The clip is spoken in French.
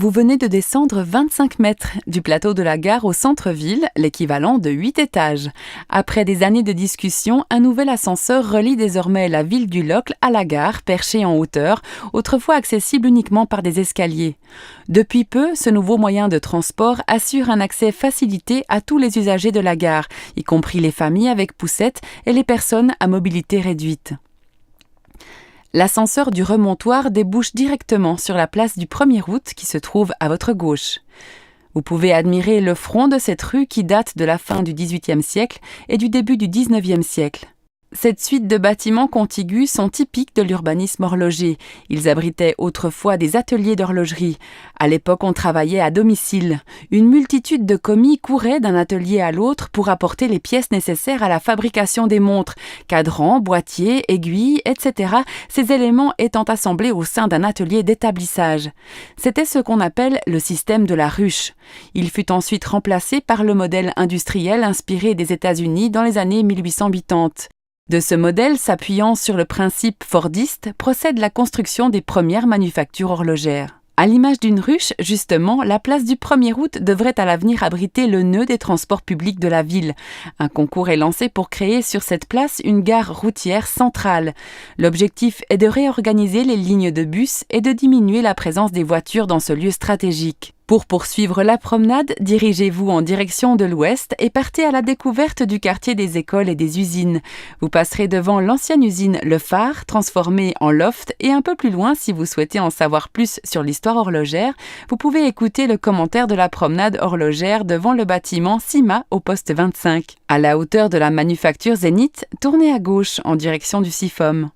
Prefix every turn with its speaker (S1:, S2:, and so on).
S1: Vous venez de descendre 25 mètres du plateau de la gare au centre-ville, l'équivalent de 8 étages. Après des années de discussion, un nouvel ascenseur relie désormais la ville du Locle à la gare, perchée en hauteur, autrefois accessible uniquement par des escaliers. Depuis peu, ce nouveau moyen de transport assure un accès facilité à tous les usagers de la gare, y compris les familles avec poussette et les personnes à mobilité réduite. L'ascenseur du remontoir débouche directement sur la place du 1er août qui se trouve à votre gauche. Vous pouvez admirer le front de cette rue qui date de la fin du XVIIIe siècle et du début du XIXe siècle. Cette suite de bâtiments contigus sont typiques de l'urbanisme horloger. Ils abritaient autrefois des ateliers d'horlogerie. À l'époque, on travaillait à domicile. Une multitude de commis couraient d'un atelier à l'autre pour apporter les pièces nécessaires à la fabrication des montres. Cadrans, boîtiers, aiguilles, etc. Ces éléments étant assemblés au sein d'un atelier d'établissage. C'était ce qu'on appelle le système de la ruche. Il fut ensuite remplacé par le modèle industriel inspiré des États-Unis dans les années 1880. De ce modèle, s'appuyant sur le principe fordiste, procède la construction des premières manufactures horlogères. À l'image d'une ruche, justement, la place du 1er août devrait à l'avenir abriter le nœud des transports publics de la ville. Un concours est lancé pour créer sur cette place une gare routière centrale. L'objectif est de réorganiser les lignes de bus et de diminuer la présence des voitures dans ce lieu stratégique. Pour poursuivre la promenade, dirigez-vous en direction de l'ouest et partez à la découverte du quartier des écoles et des usines. Vous passerez devant l'ancienne usine Le Phare, transformée en loft, et un peu plus loin, si vous souhaitez en savoir plus sur l'histoire horlogère, vous pouvez écouter le commentaire de la promenade horlogère devant le bâtiment Cima au poste 25. À la hauteur de la manufacture Zénith, tournez à gauche en direction du SIFOM.